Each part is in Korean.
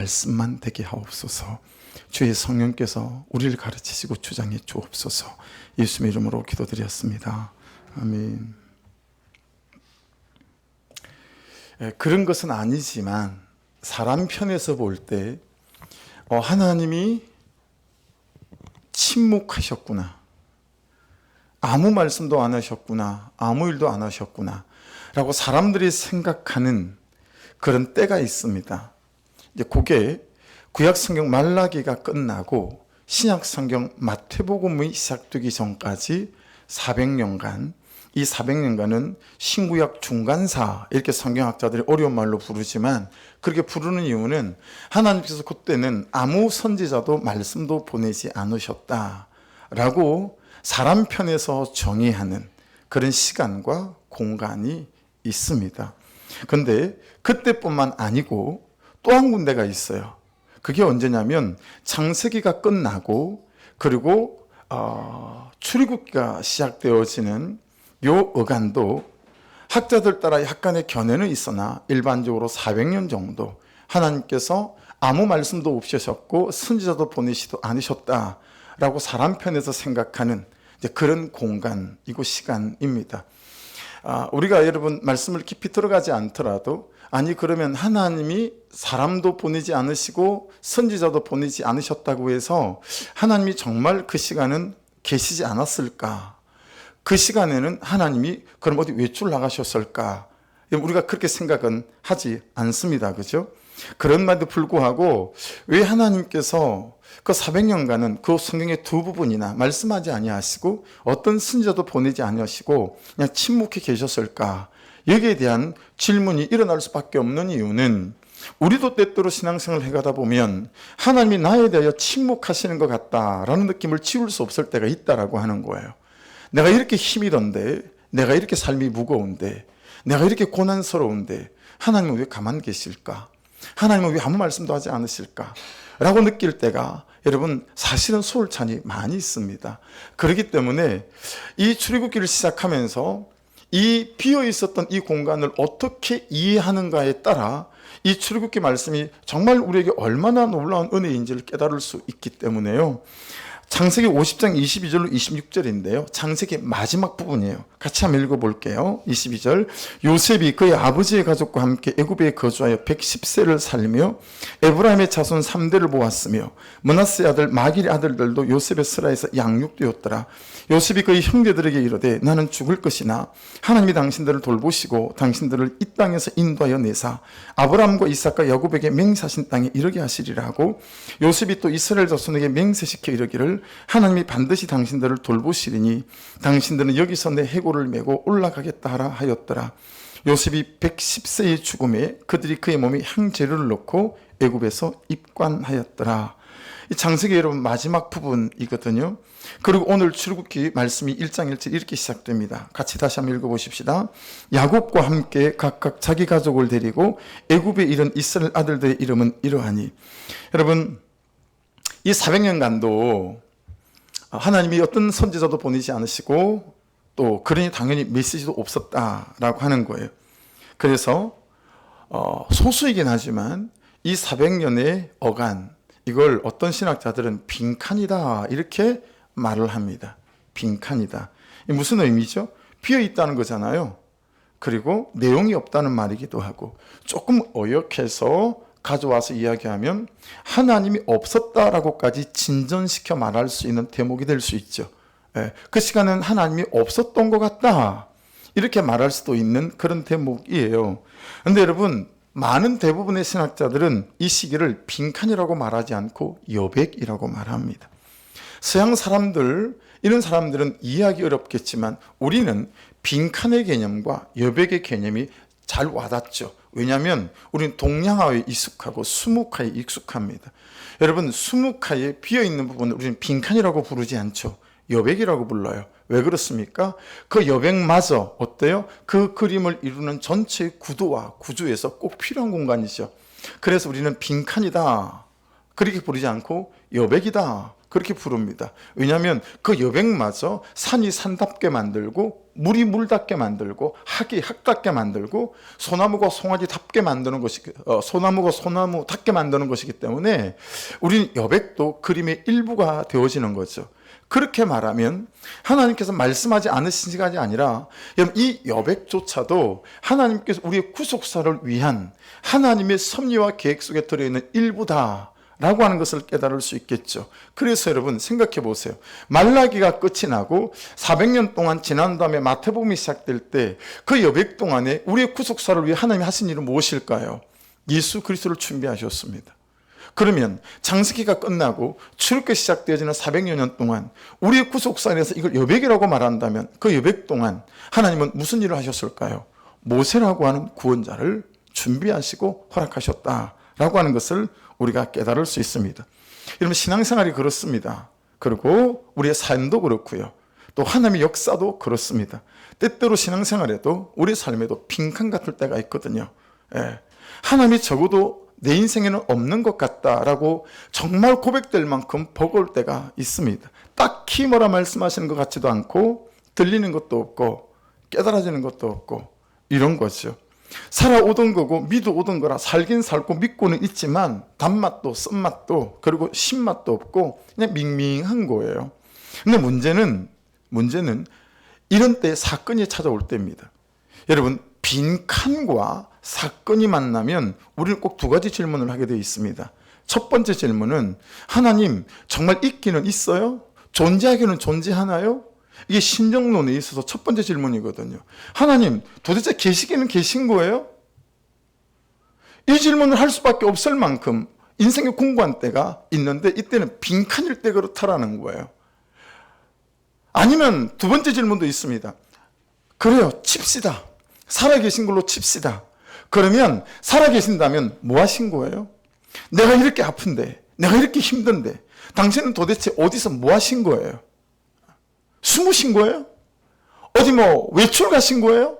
말씀만 되게 하옵소서. 주의 성령께서 우리를 가르치시고 주장해 주옵소서. 예수님의 이름으로 기도드렸습니다. 아멘. 그런 것은 아니지만 사람 편에서 볼 때 하나님이 침묵하셨구나, 아무 말씀도 안 하셨구나, 아무 일도 안 하셨구나 라고 사람들이 생각하는 그런 때가 있습니다. 이제 그게 구약 성경 말라기가 끝나고 신약 성경 마태복음이 시작되기 전까지 400년간, 이 400년간은 신구약 중간사, 이렇게 성경학자들이 어려운 말로 부르지만 그렇게 부르는 이유는 하나님께서 그때는 아무 선지자도 말씀도 보내지 않으셨다라고 사람 편에서 정의하는 그런 시간과 공간이 있습니다. 그런데 그때뿐만 아니고 또 한 군데가 있어요. 그게 언제냐면 창세기가 끝나고 그리고 출애굽기가 시작되어지는 요 어간도 학자들 따라 약간의 견해는 있으나 일반적으로 400년 정도 하나님께서 아무 말씀도 없으셨고 선지자도 보내시도 않으셨다라고 사람 편에서 생각하는 이제 그런 공간이고 시간입니다. 우리가 여러분 말씀을 깊이 들어가지 않더라도 아니 그러면 하나님이 사람도 보내지 않으시고 선지자도 보내지 않으셨다고 해서 하나님이 정말 그 시간은 계시지 않았을까? 그 시간에는 하나님이 그럼 어디 외출 나가셨을까? 우리가 그렇게 생각은 하지 않습니다. 그죠? 그런 말도 불구하고 왜 하나님께서 그 400년간은 그 성경의 두 부분이나 말씀하지 아니하시고 어떤 선지자도 보내지 아니하시고 그냥 침묵해 계셨을까? 여기에 대한 질문이 일어날 수밖에 없는 이유는 우리도 때때로 신앙생활을 해가다 보면 하나님이 나에 대하여 침묵하시는 것 같다라는 느낌을 지울 수 없을 때가 있다라고 하는 거예요. 내가 이렇게 힘이 든데, 내가 이렇게 삶이 무거운데, 내가 이렇게 고난스러운데 하나님은 왜 가만히 계실까? 하나님은 왜 아무 말씀도 하지 않으실까? 라고 느낄 때가 여러분 사실은 소울찬이 많이 있습니다. 그렇기 때문에 이 출애굽기를 시작하면서 이 비어 있었던 이 공간을 어떻게 이해하는가에 따라 이 출애굽기 말씀이 정말 우리에게 얼마나 놀라운 은혜인지를 깨달을 수 있기 때문에요. 창세기 50장 22절로 26절인데요. 창세기 마지막 부분이에요. 같이 한번 읽어볼게요. 22절. 요셉이 그의 아버지의 가족과 함께 애굽에 거주하여 110세를 살며 에브라임의 자손 3대를 보았으며 므낫세 아들 마길의 아들들도 요셉의 스라에서 양육되었더라. 요셉이 그의 형제들에게 이르되 나는 죽을 것이나 하나님이 당신들을 돌보시고 당신들을 이 땅에서 인도하여 내사 아브라함과 이삭과 야곱에게 맹세하신 땅에 이르게 하시리라 하고 요셉이 또 이스라엘 자손에게 맹세시켜 이르기를 하나님이 반드시 당신들을 돌보시리니 당신들은 여기서 내 해골을 메고 올라가겠다 하라 하였더라. 요셉이 110세의 죽음에 그들이 그의 몸에 향재료를 넣고 애굽에서 입관하였더라. 이 창세기 여러분 마지막 부분이거든요. 그리고 오늘 출애굽기 말씀이 1장 1절 이렇게 시작됩니다. 같이 다시 한번 읽어보십시다. 야곱과 함께 각각 자기 가족을 데리고 애굽에 이른 이스라엘 아들들의 이름은 이러하니. 여러분 이 400년간도 하나님이 어떤 선지자도 보내지 않으시고 또 그러니 당연히 메시지도 없었다라고 하는 거예요. 그래서 소수이긴 하지만 이 400년의 어간, 이걸 어떤 신학자들은 빈칸이다 이렇게 말을 합니다. 빈칸이다. 이게 무슨 의미죠? 비어 있다는 거잖아요. 그리고 내용이 없다는 말이기도 하고 조금 어역해서 가져와서 이야기하면 하나님이 없었다라고까지 진전시켜 말할 수 있는 대목이 될 수 있죠. 그 시간은 하나님이 없었던 것 같다 이렇게 말할 수도 있는 그런 대목이에요. 그런데 여러분 많은 대부분의 신학자들은 이 시기를 빈칸이라고 말하지 않고 여백이라고 말합니다. 서양 사람들, 이런 사람들은 이해하기 어렵겠지만 우리는 빈칸의 개념과 여백의 개념이 잘 와닿죠. 왜냐하면 우리는 동양화에 익숙하고 수묵화에 익숙합니다. 여러분 수묵화에 비어있는 부분을 우리는 빈칸이라고 부르지 않죠. 여백이라고 불러요. 왜 그렇습니까? 그 여백마저 어때요? 그 그림을 이루는 전체의 구도와 구조에서 꼭 필요한 공간이죠. 그래서 우리는 빈칸이다 그렇게 부르지 않고 여백이다 그렇게 부릅니다. 왜냐하면 그 여백마저 산이 산답게 만들고 물이 물답게 만들고 학이 학답게 만들고 소나무가 송아지답게 만드는 것이 소나무가 소나무답게 만드는 것이기 때문에 우리는 여백도 그림의 일부가 되어지는 거죠. 그렇게 말하면 하나님께서 말씀하지 않으신 시간이 아니라 여러분 이 여백조차도 하나님께서 우리의 구속사를 위한 하나님의 섭리와 계획 속에 들어있는 일부다 라고 하는 것을 깨달을 수 있겠죠. 그래서 여러분 생각해 보세요. 말라기가 끝이 나고 400년 동안 지난 다음에 마태복음이 시작될 때 그 여백 동안에 우리의 구속사를 위해 하나님이 하신 일은 무엇일까요? 예수 그리스도를 준비하셨습니다. 그러면 창세기가 끝나고 출애굽이 시작되어지는 400여 년 동안 우리의 구속사에서 이걸 여백이라고 말한다면 그 여백 동안 하나님은 무슨 일을 하셨을까요? 모세라고 하는 구원자를 준비하시고 허락하셨다라고 하는 것을 우리가 깨달을 수 있습니다. 여러분 신앙생활이 그렇습니다. 그리고 우리의 삶도 그렇고요. 또 하나님의 역사도 그렇습니다. 때때로 신앙생활에도 우리 삶에도 빈칸 같을 때가 있거든요. 하나님이 적어도 내 인생에는 없는 것 같다라고 정말 고백될 만큼 버거울 때가 있습니다. 딱히 뭐라 말씀하시는 것 같지도 않고 들리는 것도 없고 깨달아지는 것도 없고 이런 거죠. 살아오던 거고 믿어오던 거라 살긴 살고 믿고는 있지만 단맛도 쓴맛도 그리고 신맛도 없고 그냥 밍밍한 거예요. 근데 문제는 이런 때 사건이 찾아올 때입니다. 여러분 빈칸과 사건이 만나면 우리는 꼭 두 가지 질문을 하게 되어 있습니다. 첫 번째 질문은 하나님 정말 있기는 있어요? 존재하기는 존재하나요? 이게 신정론에 있어서 첫 번째 질문이거든요. 하나님 도대체 계시기는 계신 거예요? 이 질문을 할 수밖에 없을 만큼 인생의 공부한 때가 있는데 이때는 빈칸일 때 그렇다라는 거예요. 아니면 두 번째 질문도 있습니다. 그래요, 칩시다. 살아계신 걸로 칩시다. 그러면 살아계신다면 뭐 하신 거예요? 내가 이렇게 아픈데, 내가 이렇게 힘든데 당신은 도대체 어디서 뭐 하신 거예요? 숨으신 거예요? 어디 뭐 외출 가신 거예요?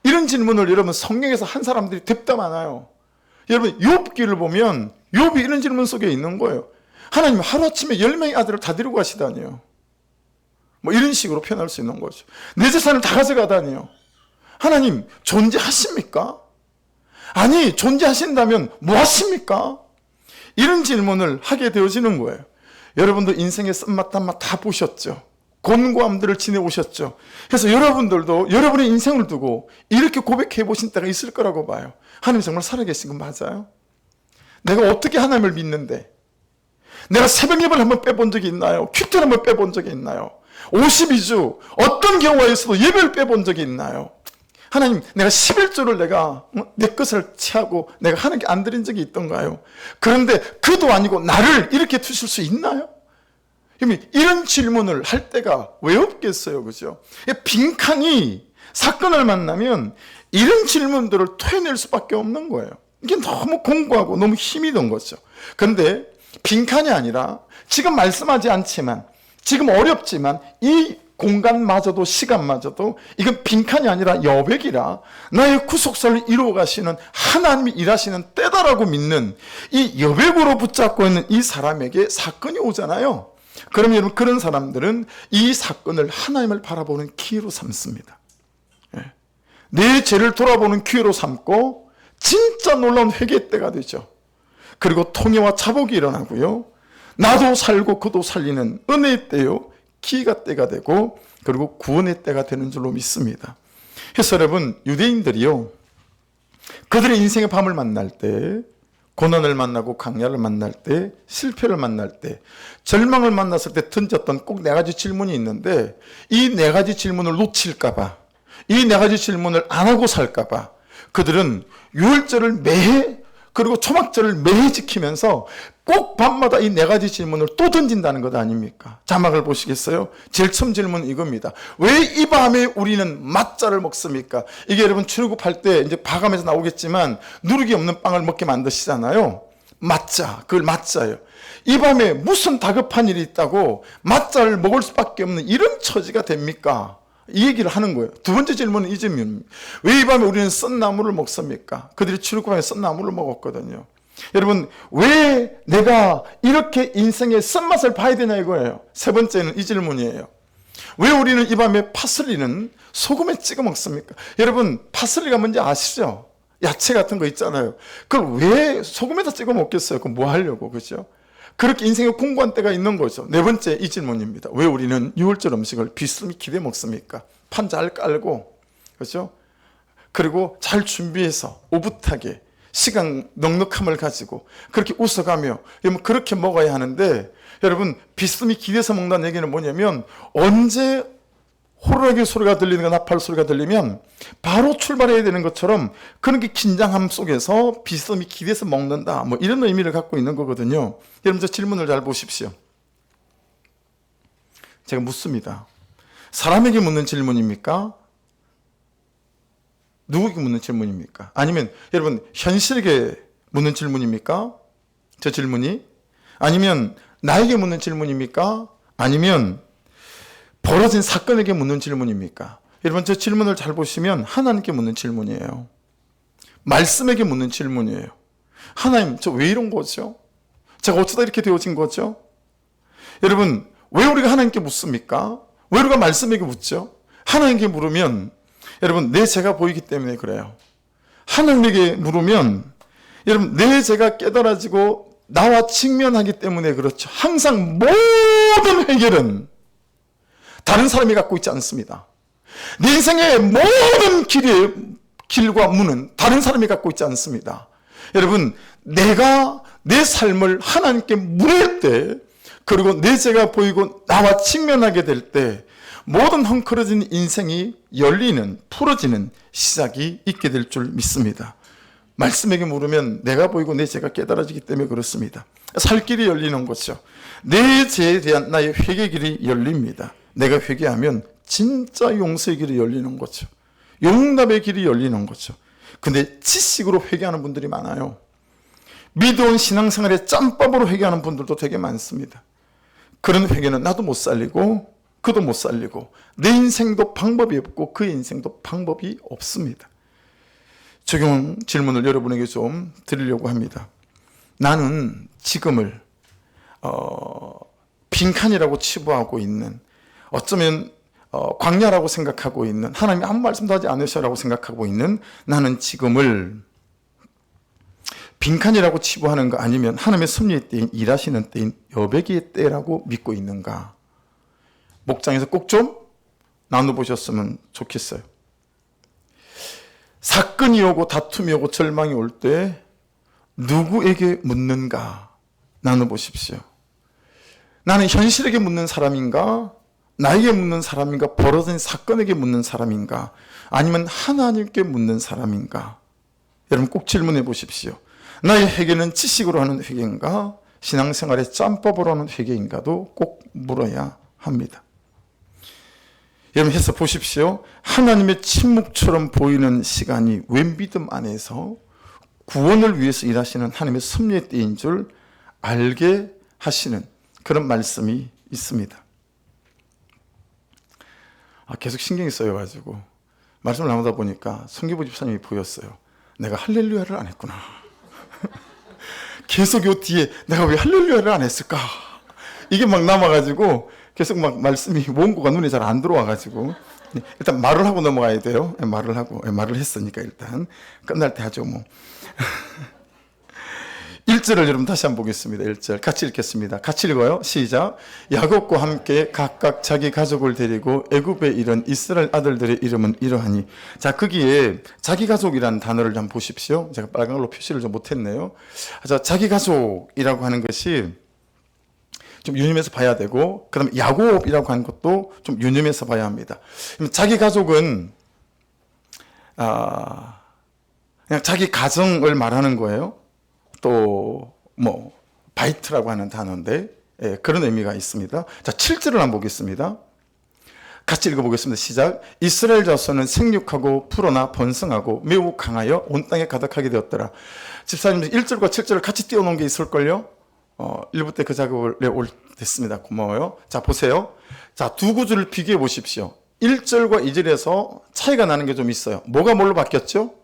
이런 질문을 여러분 성경에서 한 사람들이 됩다 많아요. 여러분 욥기를 보면 욥이 이런 질문 속에 있는 거예요. 하나님 하루아침에 10명의 아들을 다 데리고 가시다니요. 뭐 이런 식으로 표현할 수 있는 거죠. 내 재산을 다 가져가다니요. 하나님 존재하십니까? 아니 존재하신다면 뭐 하십니까? 이런 질문을 하게 되어지는 거예요. 여러분도 인생의 쓴맛 단맛 다 보셨죠. 곤고함들을 지내오셨죠. 그래서 여러분들도 여러분의 인생을 두고 이렇게 고백해 보신 때가 있을 거라고 봐요. 하나님 정말 살아계신 건 맞아요? 내가 어떻게 하나님을 믿는데 내가 새벽 예배를 한번 빼본 적이 있나요? 큐티를 한번 빼본 적이 있나요? 52주 어떤 경우에서도 예배를 빼본 적이 있나요? 하나님 내가 11조를 내가 내 것을 취하고 내가 하는 게 안 드린 적이 있던가요? 그런데 그도 아니고 나를 이렇게 두실 수 있나요? 이런 질문을 할 때가 왜 없겠어요, 그죠? 빈칸이 사건을 만나면 이런 질문들을 토해낼 수밖에 없는 거예요. 이게 너무 공고하고 너무 힘이 든 거죠. 그런데 빈칸이 아니라 지금 말씀하지 않지만 지금 어렵지만 이 공간마저도 시간마저도 이건 빈칸이 아니라 여백이라 나의 구속사를 이루어 가시는 하나님이 일하시는 때다라고 믿는 이 여백으로 붙잡고 있는 이 사람에게 사건이 오잖아요. 그러면 여러분 그런 사람들은 이 사건을 하나님을 바라보는 기회로 삼습니다. 내 죄를 돌아보는 기회로 삼고 진짜 놀라운 회개 때가 되죠. 그리고 통회와 자복이 일어나고요. 나도 살고 그도 살리는 은혜의 때요. 기가 때가 되고 그리고 구원의 때가 되는 줄로 믿습니다. 그래서 여러분 유대인들이요. 그들의 인생의 밤을 만날 때 고난을 만나고 강야를 만날 때 실패를 만날 때 절망을 만났을 때 던졌던 꼭 4가지 질문이 있는데 이 4가지 질문을 놓칠까 봐 이 4가지 질문을 안 하고 살까 봐 그들은 유월절을 매해 그리고 초막절을 매해 지키면서 꼭 밤마다 이 4가지 질문을 또 던진다는 것 아닙니까? 자막을 보시겠어요? 제일 처음 질문은 이겁니다. 왜 이 밤에 우리는 맛자를 먹습니까? 이게 여러분 출애굽할 때 이제 바감에서 나오겠지만 누룩이 없는 빵을 먹게 만드시잖아요. 맛자, 그걸 맛자예요. 이 밤에 무슨 다급한 일이 있다고 맛자를 먹을 수밖에 없는 이런 처지가 됩니까? 이 얘기를 하는 거예요. 두 번째 질문은 이 질문입니다. 왜 이 밤에 우리는 썬나물을 먹습니까? 그들이 출애굽하면 썬나물을 먹었거든요. 여러분, 왜 내가 이렇게 인생의 쓴맛을 봐야 되냐 이거예요. 세 번째는 이 질문이에요. 왜 우리는 이 밤에 파슬리는 소금에 찍어 먹습니까? 여러분, 파슬리가 뭔지 아시죠? 야채 같은 거 있잖아요. 그걸 왜 소금에다 찍어 먹겠어요? 그럼 뭐 하려고, 그죠? 그렇게 인생에 공부한 때가 있는 거죠. 네 번째 이 질문입니다. 왜 우리는 유월절 음식을 비스듬히 기대 먹습니까? 판 잘 깔고, 그죠? 그리고 잘 준비해서 오붓하게 시간 넉넉함을 가지고 그렇게 웃어가며 여러분 그렇게 먹어야 하는데, 여러분 비스듬히 기대서 먹는다는 얘기는 뭐냐면 언제 호루라기 소리가 들리는가 나팔 소리가 들리면 바로 출발해야 되는 것처럼 그런 게 긴장함 속에서 비스듬히 기대서 먹는다, 뭐 이런 의미를 갖고 있는 거거든요. 여러분 저 질문을 잘 보십시오. 제가 묻습니다. 사람에게 묻는 질문입니까? 누구에게 묻는 질문입니까? 아니면 여러분 현실에게 묻는 질문입니까? 저 질문이? 아니면 나에게 묻는 질문입니까? 아니면 벌어진 사건에게 묻는 질문입니까? 여러분 저 질문을 잘 보시면 하나님께 묻는 질문이에요. 말씀에게 묻는 질문이에요. 하나님, 저 왜 이런 거죠? 제가 어쩌다 이렇게 되어진 거죠? 여러분, 왜 우리가 하나님께 묻습니까? 왜 우리가 말씀에게 묻죠? 하나님께 물으면 여러분 내 죄가 보이기 때문에 그래요. 하나님에게 물으면 여러분 내 죄가 깨달아지고 나와 직면하기 때문에 그렇죠. 항상 모든 해결은 다른 사람이 갖고 있지 않습니다. 내 인생의 모든 길과 문은 다른 사람이 갖고 있지 않습니다. 여러분, 내가 내 삶을 하나님께 물을 때, 그리고 내 죄가 보이고 나와 직면하게 될 때 모든 헝클어진 인생이 열리는, 풀어지는 시작이 있게 될 줄 믿습니다. 말씀에게 물으면 내가 보이고 내 죄가 깨달아지기 때문에 그렇습니다. 살 길이 열리는 거죠. 내 죄에 대한 나의 회개 길이 열립니다. 내가 회개하면 진짜 용서의 길이 열리는 거죠. 용납의 길이 열리는 거죠. 근데 지식으로 회개하는 분들이 많아요. 믿어온 신앙생활에 짬밥으로 회개하는 분들도 되게 많습니다. 그런 회개는 나도 못 살리고 그도 못 살리고 내 인생도 방법이 없고 그의 인생도 방법이 없습니다. 적용 질문을 여러분에게 좀 드리려고 합니다. 나는 지금을 빈칸이라고 치부하고 있는, 어쩌면 광야라고 생각하고 있는, 하나님이 아무 말씀도 하지 않으셔라고 생각하고 있는 나는 지금을 빈칸이라고 치부하는가, 아니면 하나님의 섭리의 때인, 일하시는 때인 여백의 때라고 믿고 있는가? 목장에서 꼭 좀 나눠보셨으면 좋겠어요. 사건이 오고 다툼이 오고 절망이 올 때 누구에게 묻는가 나눠보십시오. 나는 현실에게 묻는 사람인가? 나에게 묻는 사람인가? 벌어진 사건에게 묻는 사람인가? 아니면 하나님께 묻는 사람인가? 여러분 꼭 질문해 보십시오. 나의 회개는 지식으로 하는 회개인가? 신앙생활의 짬밥으로 하는 회개인가도 꼭 물어야 합니다. 여러분 해서 보십시오. 하나님의 침묵처럼 보이는 시간이 웬 믿음 안에서 구원을 위해서 일하시는 하나님의 섭리의 때인 줄 알게 하시는 그런 말씀이 있습니다. 계속 신경이 써여가지고 말씀을 나누다 보니까 성기부 집사님이 보였어요. 내가 할렐루야를 안 했구나. 계속 요 뒤에 내가 왜 할렐루야를 안 했을까? 이게 막 남아가지고 계속 막 말씀이 원고가 눈에 잘 안 들어와가지고 일단 말을 하고 넘어가야 돼요. 말을 했으니까 일단 끝날 때 하죠 뭐. 1절을 여러분 다시 한번 보겠습니다. 1절 같이 읽겠습니다. 같이 읽어요. 시작. 야곱과 함께 각각 자기 가족을 데리고 애굽에 이른 이스라엘 아들들의 이름은 이러하니. 자, 거기에 자기 가족이라는 단어를 좀 보십시오. 제가 빨간 걸로 표시를 좀 못했네요. 자, 자기 가족이라고 하는 것이 좀 유념해서 봐야 되고, 그 다음에 야곱이라고 하는 것도 좀 유념해서 봐야 합니다. 자기 가족은 그냥 자기 가정을 말하는 거예요. 또 뭐 바이트라고 하는 단어인데 그런 의미가 있습니다. 자, 7절을 한번 보겠습니다. 같이 읽어보겠습니다. 시작. 이스라엘 자손은 생육하고 풀어나 번성하고 매우 강하여 온 땅에 가득하게 되었더라. 집사님 1절과 7절을 같이 띄워놓은 게 있을걸요? 1부 때 그 작업을 됐습니다. 고마워요. 자, 보세요. 자, 두 구절을 비교해 보십시오. 1절과 2절에서 차이가 나는 게 좀 있어요. 뭐가 뭘로 바뀌었죠?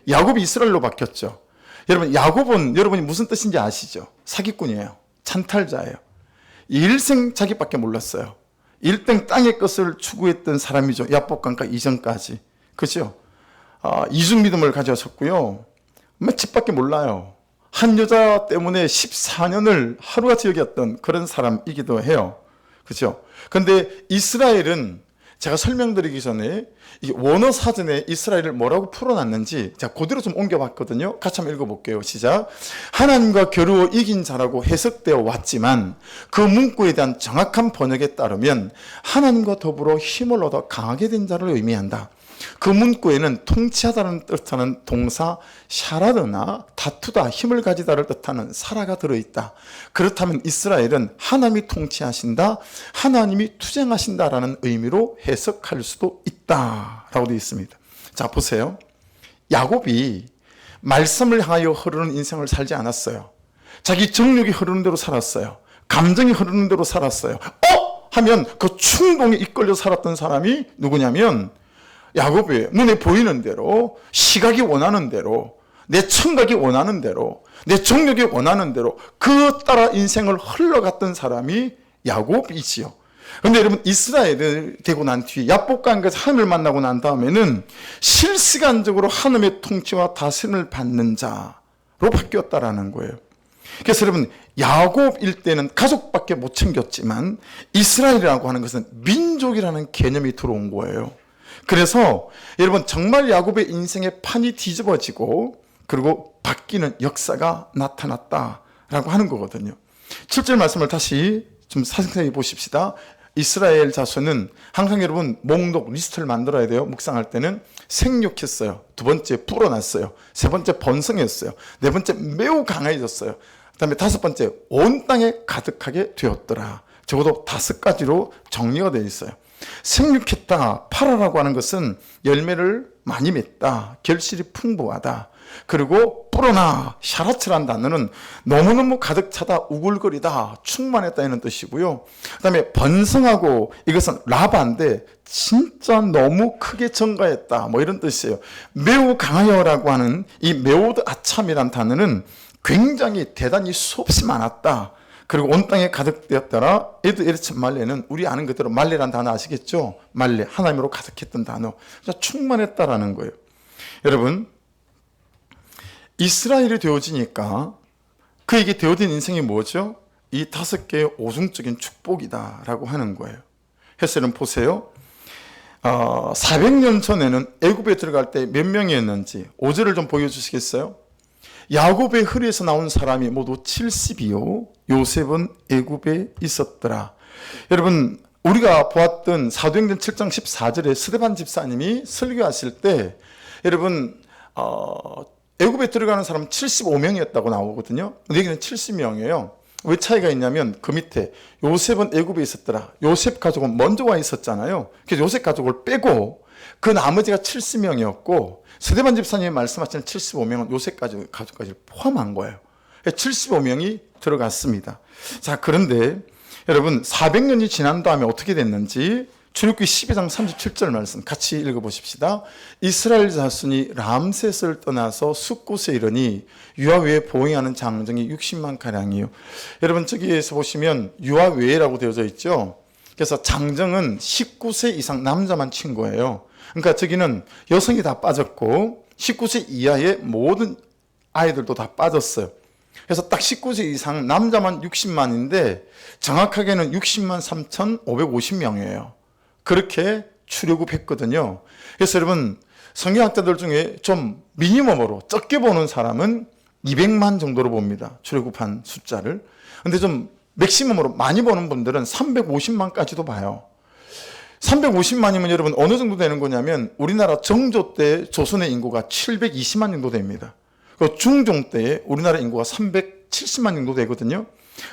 야곱이 이스라엘로 바뀌었죠. 여러분, 야곱은 여러분이 무슨 뜻인지 아시죠? 사기꾼이에요. 찬탈자예요. 일생 자기밖에 몰랐어요. 1등 땅의 것을 추구했던 사람이죠. 야복강가 이전까지. 그죠? 이중 믿음을 가졌었고요. 집밖에 몰라요. 한 여자 때문에 14년을 하루같이 여겼던 그런 사람이기도 해요. 그죠? 근데 이스라엘은 제가 설명드리기 전에 이 원어 사전에 이스라엘을 뭐라고 풀어놨는지 제가 그대로 좀 옮겨봤거든요. 같이 한번 읽어볼게요. 시작. 하나님과 겨루어 이긴 자라고 해석되어 왔지만 그 문구에 대한 정확한 번역에 따르면 하나님과 더불어 힘을 얻어 강하게 된 자를 의미한다. 그 문구에는 통치하다는 뜻하는 동사 샤라드나 다투다, 힘을 가지다를 뜻하는 사라가 들어있다. 그렇다면 이스라엘은 하나님이 통치하신다, 하나님이 투쟁하신다라는 의미로 해석할 수도 있다라고 되어 있습니다. 자, 보세요. 야곱이 말씀을 향하여 흐르는 인생을 살지 않았어요. 자기 정욕이 흐르는 대로 살았어요. 감정이 흐르는 대로 살았어요. 하면 그 충동에 이끌려 살았던 사람이 누구냐면 야곱이 눈에 보이는 대로, 시각이 원하는 대로, 내 청각이 원하는 대로, 내 정욕이 원하는 대로 그 따라 인생을 흘러갔던 사람이 야곱이지요. 그런데 여러분, 이스라엘을 되고 난 뒤에 야복강에서 하나님을 만나고 난 다음에는 실시간적으로 하나님의 통치와 다스림을 받는 자로 바뀌었다라는 거예요. 그래서 여러분, 야곱일 때는 가족밖에 못 챙겼지만 이스라엘이라고 하는 것은 민족이라는 개념이 들어온 거예요. 그래서 여러분, 정말 야곱의 인생의 판이 뒤집어지고 그리고 바뀌는 역사가 나타났다라고 하는 거거든요. 7절 말씀을 다시 좀 생생히 보십시다. 이스라엘 자손은 항상 여러분 목록 리스트를 만들어야 돼요. 묵상할 때는 생육했어요. 두 번째 불어났어요. 세 번째 번성했어요. 네 번째 매우 강해졌어요. 그 다음에 다섯 번째 온 땅에 가득하게 되었더라. 적어도 5가지로 정리가 되어 있어요. 생육했다, 팔아라고 하는 것은 열매를 많이 맺다, 결실이 풍부하다. 그리고 불어나, 샤라츠라는 단어는 너무너무 가득 차다, 우글거리다, 충만했다 이런 뜻이고요. 그 다음에 번성하고, 이것은 라바인데 진짜 너무 크게 증가했다 뭐 이런 뜻이에요. 매우 강하여라고 하는 이 메오드 아참이라는 단어는 굉장히 대단히 수없이 많았다. 그리고 온 땅에 가득되었더라. 에드 에르츠 말레는 우리 아는 그대로 말레라는 단어 아시겠죠? 말레, 하나님으로 가득했던 단어. 충만했다라는 거예요. 여러분, 이스라엘이 되어지니까 그에게 되어진 인생이 뭐죠? 이 5개의 오중적인 축복이다라고 하는 거예요. 그래서 여러분 보세요. 400년 전에는 애굽에 들어갈 때 몇 명이었는지 5절을 좀 보여주시겠어요? 야곱의 허리에서 나온 사람이 모두 70이요. 요셉은 애굽에 있었더라. 여러분, 우리가 보았던 사도행전 7장 14절에 스데반 집사님이 설교하실 때 여러분 애굽에 들어가는 사람 75명이었다고 나오거든요. 근데 여기는 70명이에요. 왜 차이가 있냐면 그 밑에 요셉은 애굽에 있었더라. 요셉 가족은 먼저 와 있었잖아요. 그래서 요셉 가족을 빼고 그 나머지가 70명이었고 스데반 집사님이 말씀하시는 75명은 요셉 가족까지 포함한 거예요. 75명이 들어갔습니다. 자, 그런데 여러분 400년이 지난 다음에 어떻게 됐는지 출애굽기 12장 37절 말씀 같이 읽어보십시다. 이스라엘 자손이 람셋을 떠나서 숫곳에 이르니 유아외에 보행하는 장정이 60만 가량이요. 여러분 저기에서 보시면 유아외라고 되어져 있죠. 그래서 장정은 19세 이상 남자만 친 거예요. 그러니까 저기는 여성이 다 빠졌고 19세 이하의 모든 아이들도 다 빠졌어요. 그래서 딱 19세 이상 남자만 60만인데 정확하게는 60만 3,550명이에요. 그렇게 출애굽했거든요. 그래서 여러분 성경학자들 중에 좀 미니멈으로 적게 보는 사람은 200만 정도로 봅니다. 출애굽한 숫자를. 근데 좀 맥시멈으로 많이 보는 분들은 350만까지도 봐요. 350만이면 여러분 어느 정도 되는 거냐면 우리나라 정조 때 조선의 인구가 720만 정도 됩니다. 중종 때에 우리나라 인구가 370만 정도 되거든요.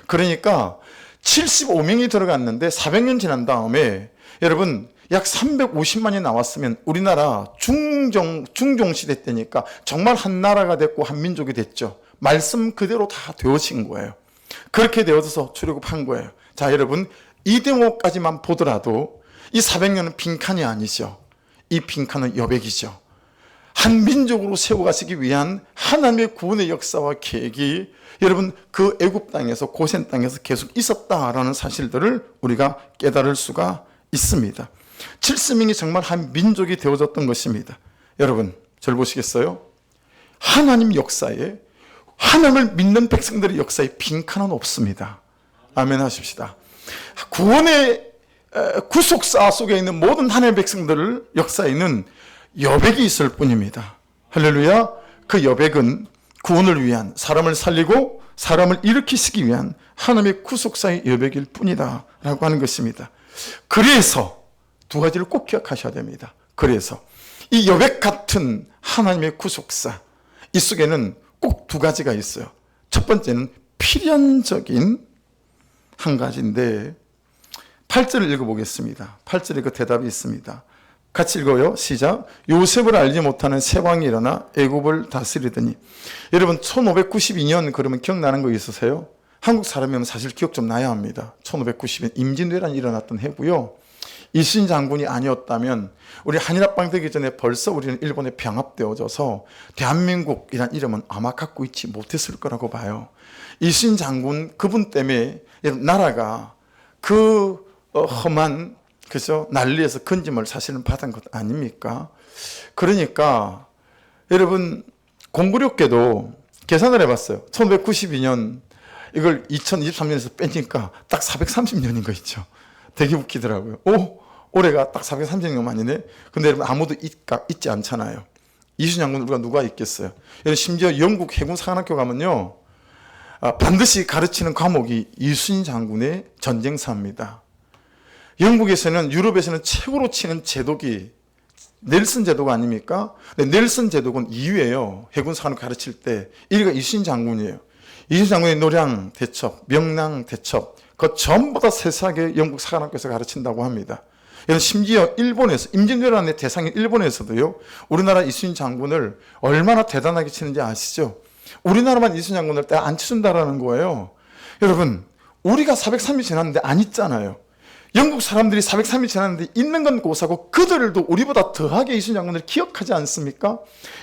그러니까 75명이 들어갔는데 400년 지난 다음에 여러분 약 350만이 나왔으면 우리나라 중종 시대 때니까 정말 한 나라가 됐고 한 민족이 됐죠. 말씀 그대로 다 되어진 거예요. 그렇게 되어져서 출애굽한 거예요. 자, 여러분 이 대목까지만 보더라도 이 400년은 빈칸이 아니죠. 이 빈칸은 여백이죠. 한 민족으로 세워가시기 위한 하나님의 구원의 역사와 계획이 여러분 그 애굽 땅에서 고센 땅에서 계속 있었다라는 사실들을 우리가 깨달을 수가 있습니다. 70명이 정말 한 민족이 되어졌던 것입니다. 여러분 절 보시겠어요? 하나님 역사에, 하나님을 믿는 백성들의 역사에 빈칸은 없습니다. 아멘 하십시다. 구원의 구속사 속에 있는 모든 하나님의 백성들 역사에는 여백이 있을 뿐입니다. 할렐루야. 그 여백은 구원을 위한, 사람을 살리고 사람을 일으키시기 위한 하나님의 구속사의 여백일 뿐이다 라고 하는 것입니다. 그래서 두 가지를 꼭 기억하셔야 됩니다. 그래서 이 여백 같은 하나님의 구속사, 이 속에는 꼭 두 가지가 있어요. 첫 번째는 필연적인 한 가지인데 8절을 읽어보겠습니다. 8절에 그 대답이 있습니다. 같이 읽어요. 시작. 요셉을 알지 못하는 세왕이 일어나 애굽을 다스리더니. 여러분 1592년 그러면 기억나는 거 있으세요? 한국 사람이면 사실 기억 좀 나야 합니다. 1592년 임진왜란이 일어났던 해고요. 이순신 장군이 아니었다면 우리 한일합방 되기 전에 벌써 우리는 일본에 병합되어져서 대한민국이란 이름은 아마 갖고 있지 못했을 거라고 봐요. 이순신 장군 그분 때문에 나라가 그 험한 그죠? 난리에서 건짐을 사실은 받은 것 아닙니까? 그러니까 여러분 공교롭게도 계산을 해봤어요. 1992년 이걸 2023년에서 빼니까 딱 430년인 거 있죠. 되게 웃기더라고요. 올해가 딱 430년 만이네. 근데 여러분 아무도 잊지 않잖아요. 이순신 장군 우리가 누가 있겠어요? 여러분 심지어 영국 해군 사관학교 가면요, 반드시 가르치는 과목이 이순신 장군의 전쟁사입니다. 영국에서는, 유럽에서는 최고로 치는 제독이 넬슨 제독 아닙니까? 근데 넬슨 제독은 2위예요. 해군 사관학교 가르칠 때 1위가 이순신 장군이에요. 이순신 장군의 노량 대첩, 명랑 대첩, 그 전부 다 세세하게 영국 사관학교에서 가르친다고 합니다. 심지어 일본에서, 임진왜란의 대상인 일본에서도요, 우리나라 이순신 장군을 얼마나 대단하게 치는지 아시죠? 우리나라만 이순신 장군을 때 안 치준다라는 거예요. 여러분, 우리가 403일 지났는데 안 있잖아요. 영국 사람들이 403일 지났는데 있는 건 고사고 그들도 우리보다 더하게 이순신 장군을 기억하지 않습니까?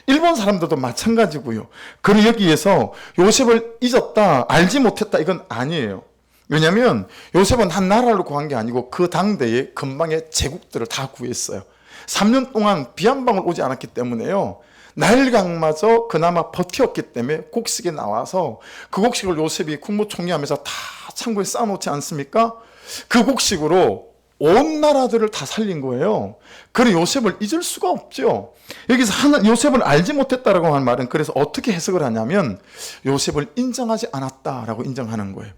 일본 사람들도 마찬가지고요. 그리고 여기에서 요셉을 잊었다, 알지 못했다, 이건 아니에요. 왜냐하면 요셉은 한 나라를 구한 게 아니고 그 당대의 근방의 제국들을 다 구했어요. 3년 동안 비 한 방울 오지 않았기 때문에요, 나일강마저 그나마 버티었기 때문에 곡식에 나와서 그 곡식을 요셉이 국무총리하면서 다 창고에 쌓아놓지 않습니까? 그 곡식으로 온 나라들을 다 살린 거예요. 그래 요셉을 잊을 수가 없죠. 여기서 요셉을 알지 못했다라고 하는 말은 그래서 어떻게 해석을 하냐면 요셉을 인정하지 않았다라고 인정하는 거예요.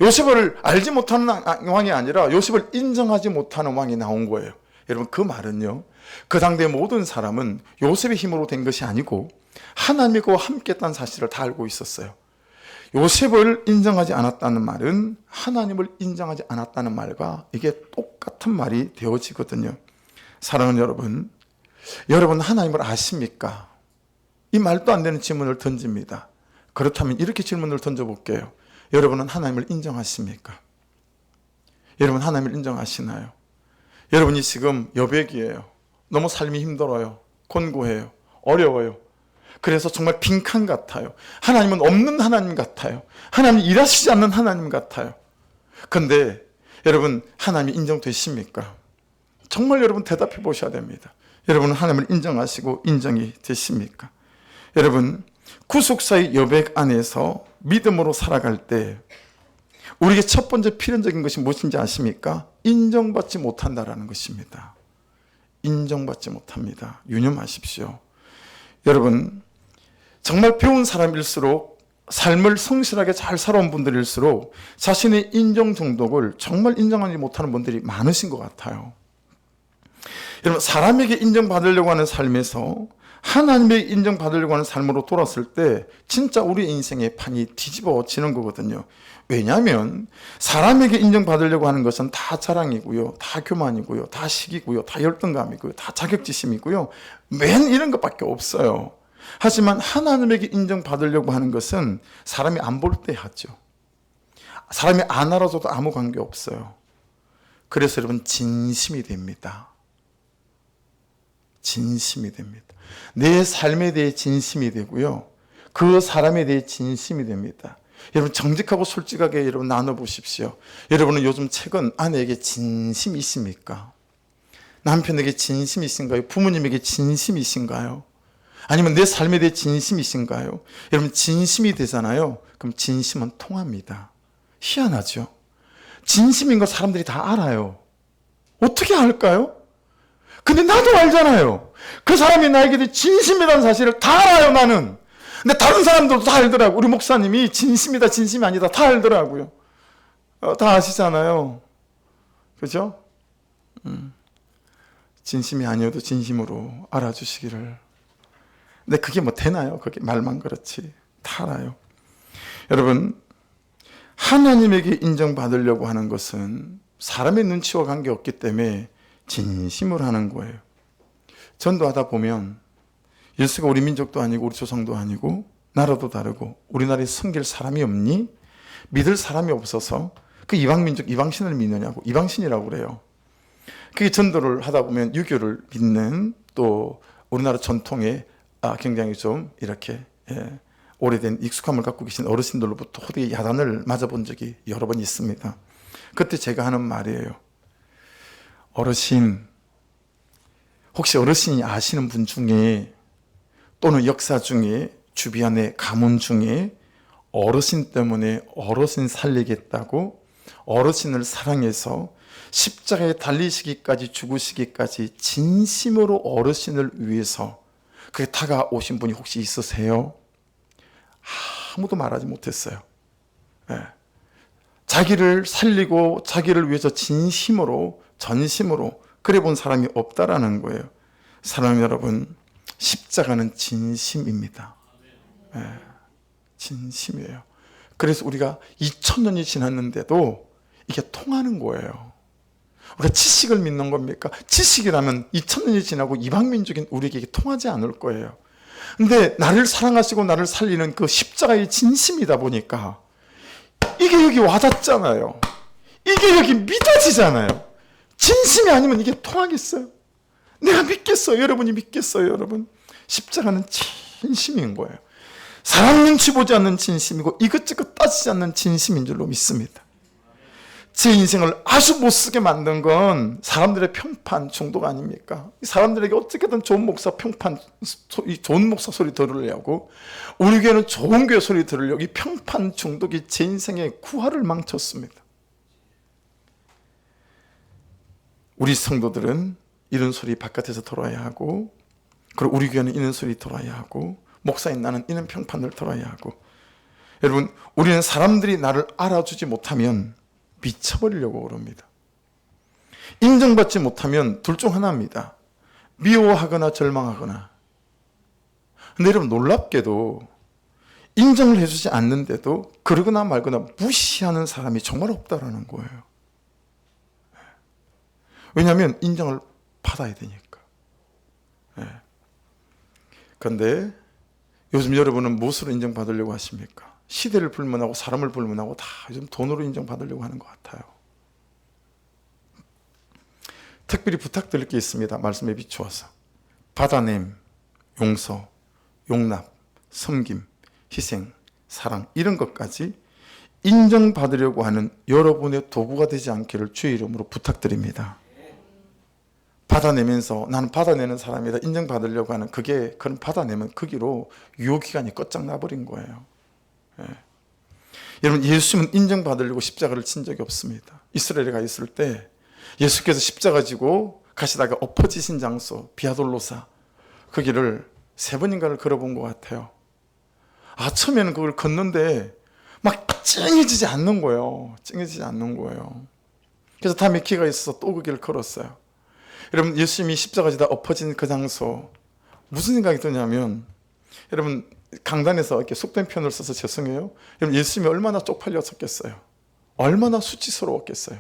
요셉을 알지 못하는 왕이 아니라 요셉을 인정하지 못하는 왕이 나온 거예요. 여러분 그 말은요, 그 당대 모든 사람은 요셉의 힘으로 된 것이 아니고 하나님이 그와 함께했다는 사실을 다 알고 있었어요. 요셉을 인정하지 않았다는 말은 하나님을 인정하지 않았다는 말과 이게 똑같은 말이 되어지거든요. 사랑하는 여러분, 여러분 하나님을 아십니까? 이 말도 안 되는 질문을 던집니다. 그렇다면 이렇게 질문을 던져볼게요. 여러분은 하나님을 인정하십니까? 여러분 하나님을 인정하시나요? 여러분이 지금 여백이에요. 너무 삶이 힘들어요. 곤고해요. 어려워요. 그래서 정말 빈칸 같아요. 하나님은 없는 하나님 같아요. 하나님이 일하시지 않는 하나님 같아요. 그런데 여러분 하나님이 인정되십니까? 정말 여러분 대답해 보셔야 됩니다. 여러분은 하나님을 인정하시고 인정이 되십니까? 여러분 구속사의 여백 안에서 믿음으로 살아갈 때 우리에게 첫 번째 필연적인 것이 무엇인지 아십니까? 인정받지 못한다라는 것입니다. 인정받지 못합니다. 유념하십시오. 여러분 정말 배운 사람일수록, 삶을 성실하게 잘 살아온 분들일수록 자신의 인정 정독을 정말 인정하지 못하는 분들이 많으신 것 같아요. 여러분 사람에게 인정받으려고 하는 삶에서 하나님의 인정받으려고 하는 삶으로 돌았을 때 진짜 우리 인생의 판이 뒤집어지는 거거든요. 왜냐하면 사람에게 인정받으려고 하는 것은 다 자랑이고요, 다 교만이고요, 다 시기고요, 다 열등감이고요, 다 자격지심이고요, 맨 이런 것밖에 없어요. 하지만 하나님에게 인정받으려고 하는 것은 사람이 안 볼 때 하죠. 사람이 안 알아줘도 아무 관계 없어요. 그래서 여러분 진심이 됩니다. 진심이 됩니다. 내 삶에 대해 진심이 되고요. 그 사람에 대해 진심이 됩니다. 여러분 정직하고 솔직하게 여러분 나눠보십시오. 여러분은 요즘 최근 아내에게 진심이 있습니까? 남편에게 진심이신가요? 부모님에게 진심이신가요? 아니면 내 삶에 대해 진심이신가요? 여러분 진심이 되잖아요. 그럼 진심은 통합니다. 희한하죠? 진심인 거 사람들이 다 알아요. 어떻게 알까요? 근데 나도 알잖아요. 그 사람이 나에게 대해 진심이라는 사실을 다 알아요, 나는. 근데 다른 사람들도 다 알더라고요. 우리 목사님이 진심이다, 진심이 아니다 다 알더라고요. 다 아시잖아요. 그죠? 진심이 아니어도 진심으로 알아주시기를. 근데 그게 뭐 되나요? 그게 말만 그렇지. 다 알아요. 여러분, 하나님에게 인정받으려고 하는 것은 사람의 눈치와 관계없기 때문에 진심으로 하는 거예요. 전도하다 보면 예수가 우리 민족도 아니고 우리 조상도 아니고 나라도 다르고 우리나라에 섬길 사람이 없니? 믿을 사람이 없어서 그 이방민족 이방신을 믿느냐고. 이방신이라고 그래요. 그게 전도를 하다 보면 유교를 믿는 또 우리나라 전통에 굉장히 좀 이렇게 오래된 익숙함을 갖고 계신 어르신들로부터 호되게 야단을 맞아본 적이 여러 번 있습니다. 그때 제가 하는 말이에요. 어르신, 혹시 어르신이 아시는 분 중에 또는 역사 중에 주변의 가문 중에 어르신 때문에 어르신 살리겠다고 어르신을 사랑해서 십자가에 달리시기까지 죽으시기까지 진심으로 어르신을 위해서 그게 다가오신 분이 혹시 있으세요? 아무도 말하지 못했어요. 자기를 살리고 자기를 위해서 진심으로 전심으로 그래 본 사람이 없다라는 거예요. 사랑하는 여러분, 십자가는 진심입니다. 진심이에요. 그래서 우리가 2000년이 지났는데도 이게 통하는 거예요. 우리가 지식을 믿는 겁니까? 지식이라면 2000년이 지나고 이방민족인 우리에게 통하지 않을 거예요. 근데 나를 사랑하시고 나를 살리는 그 십자가의 진심이다 보니까 이게 여기 와닿잖아요. 이게 여기 믿어지잖아요. 진심이 아니면 이게 통하겠어요? 내가 믿겠어요? 여러분이 믿겠어요? 여러분? 십자가는 진심인 거예요. 사람 눈치 보지 않는 진심이고 이것저것 따지지 않는 진심인 줄로 믿습니다. 제 인생을 아주 못쓰게 만든 건 사람들의 평판 중독 아닙니까? 사람들에게 어떻게든 좋은 목사 평판, 좋은 목사 소리 들으려고, 우리 교회는 좋은 교회 소리 들으려고 이 평판 중독이 제 인생의 구화를 망쳤습니다. 우리 성도들은 이런 소리 바깥에서 들어야 하고, 그리고 우리 교회는 이런 소리 들어야 하고, 목사인 나는 이런 평판을 들어야 하고. 여러분, 우리는 사람들이 나를 알아주지 못하면 미쳐버리려고 그럽니다. 인정받지 못하면 둘 중 하나입니다. 미워하거나 절망하거나. 근데 여러분, 놀랍게도 인정을 해주지 않는데도 그러거나 말거나 무시하는 사람이 정말 없다라는 거예요. 왜냐하면 인정을 받아야 되니까. 그런데 요즘 여러분은 무엇으로 인정받으려고 하십니까? 시대를 불문하고 사람을 불문하고 다 요즘 돈으로 인정받으려고 하는 것 같아요. 특별히 부탁드릴 게 있습니다. 말씀에 비추어서. 받아냄, 용서, 용납, 섬김, 희생, 사랑 이런 것까지 인정받으려고 하는 여러분의 도구가 되지 않기를 주의 이름으로 부탁드립니다. 받아내면서 나는 받아내는 사람이다 인정받으려고 하는 그런 받아내면 거기로 유효기간이 끝장나버린 거예요. 여러분, 예수님은 인정받으려고 십자가를 친 적이 없습니다. 이스라엘에 가 있을 때 예수께서 십자가 지고 가시다가 엎어지신 장소 비아돌로사 거기를 3번인가를 걸어본 것 같아요. 처음에는 그걸 걷는데 막 찡해지지 않는 거예요. 찡해지지 않는 거예요. 그래서 다음에 기회가 있어서 또 그 길을 걸었어요. 여러분, 예수님이 십자가 지다 엎어진 그 장소 무슨 생각이 드냐면, 여러분 강단에서 이렇게 속된 표현을 써서 죄송해요. 여러분, 예수님이 얼마나 쪽팔렸었겠어요. 얼마나 수치스러웠겠어요.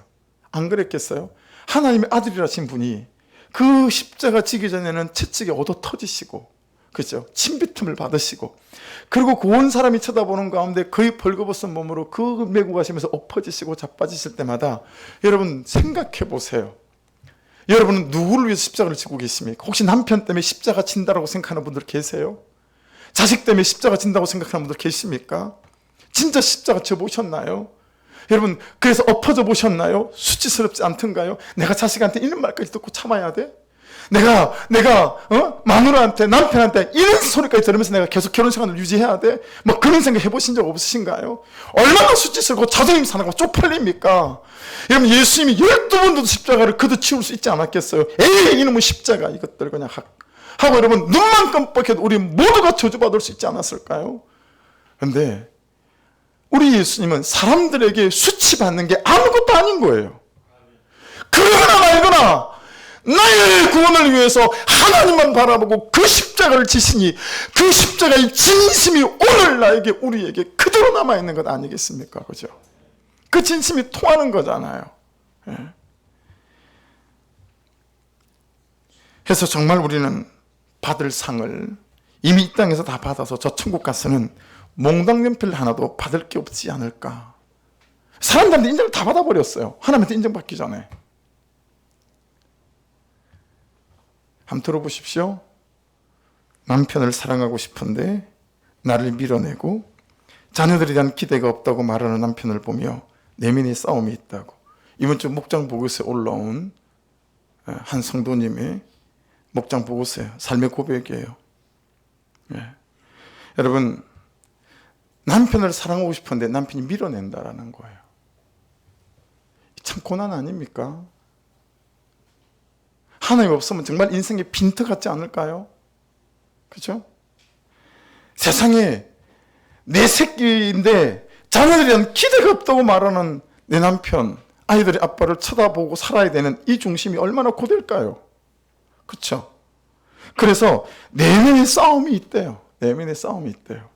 안 그랬겠어요? 하나님의 아들이라신 분이 그 십자가 지기 전에는 채찍에 얻어 터지시고, 그죠? 침비틈을 받으시고, 그리고 그 온 사람이 쳐다보는 가운데 거의 벌거벗은 몸으로 그 메고 가시면서 엎어지시고 자빠지실 때마다 여러분 생각해 보세요. 여러분은 누구를 위해서 십자가를 지고 계십니까? 혹시 남편 때문에 십자가 진다라고 생각하는 분들 계세요? 자식 때문에 십자가 진다고 생각하는 분들 계십니까? 진짜 십자가 져보셨나요? 여러분, 그래서 엎어져 보셨나요? 수치스럽지 않던가요? 내가 자식한테 이런 말까지 듣고 참아야 돼? 내가 마누라한테, 남편한테 이런 소리까지 들으면서 내가 계속 결혼 생활을 유지해야 돼? 뭐 그런 생각 해보신 적 없으신가요? 얼마나 수치스럽고 자존심 상하고 쪽팔립니까? 여러분, 예수님이 12번도 십자가를 그도 치울 수 있지 않았겠어요? 에이, 이놈의 십자가 이것들 그냥 하고 여러분, 눈만 깜빡해도 우리 모두가 저주받을 수 있지 않았을까요? 그런데 우리 예수님은 사람들에게 수치받는 게 아무것도 아닌 거예요. 그러거나 말거나 나의 구원을 위해서 하나님만 바라보고 그 십자가를 지시니 그 십자가의 진심이 오늘 나에게, 우리에게 그대로 남아있는 것 아니겠습니까? 그죠? 그 진심이 통하는 거잖아요. 예. 그래서 정말 우리는 받을 상을 이미 이 땅에서 다 받아서 저 천국 가서는 몽당 연필 하나도 받을 게 없지 않을까. 사람들한테 인정을 다 받아버렸어요. 하나님한테 인정받기 전에. 한번 들어보십시오. 남편을 사랑하고 싶은데 나를 밀어내고 자녀들에 대한 기대가 없다고 말하는 남편을 보며 내면의 싸움이 있다고. 이번 주 목장 보고서에 올라온 한 성도님의 목장 보고서예요. 삶의 고백이에요. 예. 여러분, 남편을 사랑하고 싶은데 남편이 밀어낸다라는 거예요. 참 고난 아닙니까? 하나님 없으면 정말 인생의 빈터 같지 않을까요? 그렇죠? 세상에 내 새끼인데 자녀들에 대한 기대가 없다고 말하는 내 남편, 아이들의 아빠를 쳐다보고 살아야 되는 이 중심이 얼마나 고될까요? 그렇죠? 그래서 내면의 싸움이 있대요. 내면의 싸움이 있대요.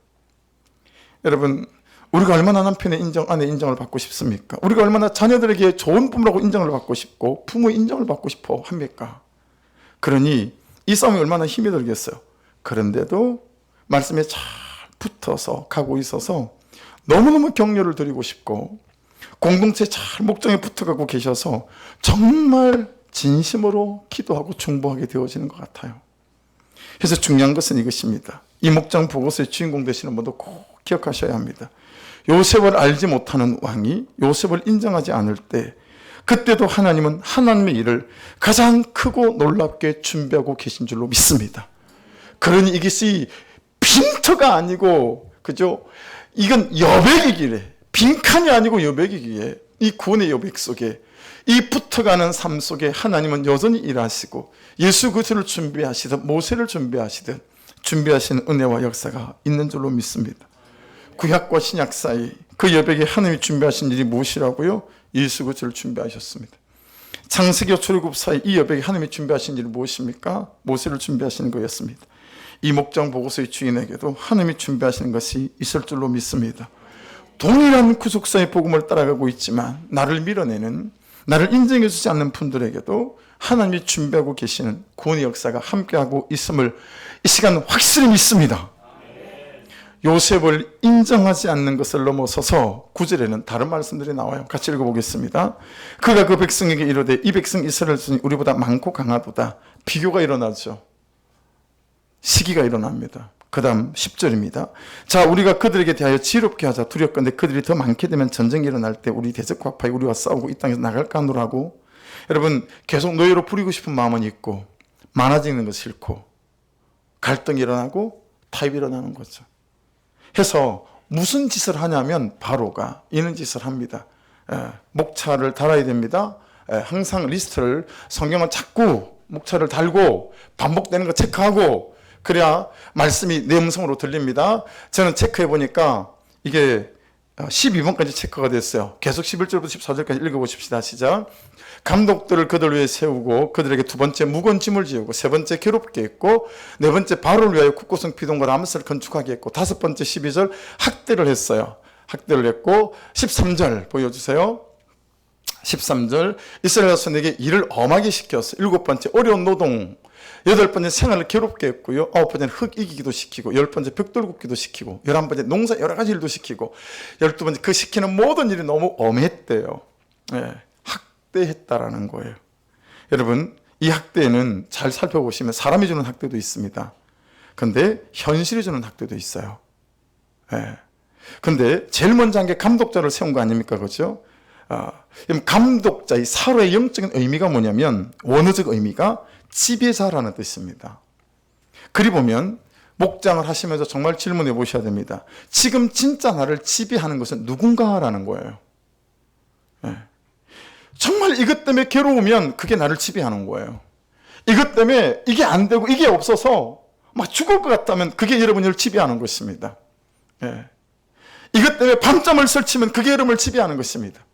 여러분, 우리가 얼마나 남편의 인정, 아내의 인정을 받고 싶습니까? 우리가 얼마나 자녀들에게 좋은 부모라고 인정을 받고 싶고 부모의 인정을 받고 싶어 합니까? 그러니 이 싸움이 얼마나 힘이 들겠어요. 그런데도 말씀에 잘 붙어서 가고 있어서 너무너무 격려를 드리고 싶고 공동체 잘 목장에 붙어가고 계셔서 정말 진심으로 기도하고 중보하게 되어지는 것 같아요. 그래서 중요한 것은 이것입니다. 이 목장 보고서의 주인공 되시는 분도 꼭 기억하셔야 합니다. 요셉을 알지 못하는 왕이 요셉을 인정하지 않을 때 그때도 하나님은 하나님의 일을 가장 크고 놀랍게 준비하고 계신 줄로 믿습니다. 그러니 이것이 빈터가 아니고, 그죠? 이건 여백이기에, 빈칸이 아니고 여백이기에 이 구원의 여백 속에 이 붙어가는 삶 속에 하나님은 여전히 일하시고 예수 그리스도를 준비하시듯 모세를 준비하시듯 준비하시는 은혜와 역사가 있는 줄로 믿습니다. 구약과 신약 사이 그 여백에 하나님이 준비하신 일이 무엇이라고요? 예수 그리스도를 준비하셨습니다. 창세기와 출애굽 사이 이 여백에 하나님이 준비하신 일이 무엇입니까? 모세를 준비하시는 거였습니다. 이 목장 보고서의 주인에게도 하나님이 준비하시는 것이 있을 줄로 믿습니다. 동일한 구속사의 복음을 따라가고 있지만 나를 밀어내는, 나를 인정해 주지 않는 분들에게도 하나님이 준비하고 계시는 구원의 역사가 함께하고 있음을 이 시간 확실히 믿습니다. 요셉을 인정하지 않는 것을 넘어서서 9절에는 다른 말씀들이 나와요. 같이 읽어보겠습니다. 그가 그 백성에게 이르되 이 백성 이스라엘은 우리보다 많고 강하도다. 비교가 일어나죠. 시기가 일어납니다. 그 다음 10절입니다. 자, 우리가 그들에게 대하여 지혜롭게 하자. 두렵건대 그들이 더 많게 되면 전쟁이 일어날 때 우리 대적과파에 우리와 싸우고 이 땅에서 나갈까 하노라고. 여러분, 계속 노예로 부리고 싶은 마음은 있고 많아지는 거 싫고 갈등이 일어나고 타협이 일어나는 거죠. 해서 무슨 짓을 하냐면 바로가 이런 짓을 합니다. 목차를 달아야 됩니다. 항상 리스트를, 성경을 자꾸 목차를 달고 반복되는 거 체크하고 그래야 말씀이 내 음성으로 들립니다. 저는 체크해 보니까 이게 12번까지 체크가 됐어요. 계속 11절부터 14절까지 읽어보십시다. 시작. 감독들을 그들 위해 세우고 그들에게 두 번째 무거운 짐을 지우고 세 번째 괴롭게 했고 네 번째 바로를 위하여 국고성 피동과 라모스를 건축하게 했고 다섯 번째 12절 학대를 했어요. 학대를 했고 13절 보여주세요. 13절 이스라엘 자손에게 일을 엄하게 시켰어. 일곱 번째 어려운 노동, 여덟 번째 생활을 괴롭게 했고요. 아홉 번째는 흙 이기기도 시키고, 열 번째 벽돌 굽기도 시키고, 11번째 농사 여러 가지 일도 시키고, 12번째 그 시키는 모든 일이 너무 엄했대요. 예, 학대했다라는 거예요. 여러분, 이 학대는 잘 살펴보시면 사람이 주는 학대도 있습니다. 근데 현실이 주는 학대도 있어요. 예. 근데 제일 먼저 한 게 감독자를 세운 거 아닙니까? 그렇죠? 감독자의 사로의 영적인 의미가 뭐냐면, 원어적 의미가 지배자라는 뜻입니다. 그리 보면 목장을 하시면서 정말 질문해 보셔야 됩니다. 지금 진짜 나를 지배하는 것은 누군가라는 거예요. 예. 정말 이것 때문에 괴로우면 그게 나를 지배하는 거예요. 이것 때문에 이게 안 되고 이게 없어서 막 죽을 것 같다면 그게 여러분을 지배하는 것입니다. 예. 이것 때문에 밤잠을 설치면 그게 여러분을 지배하는 것입니다.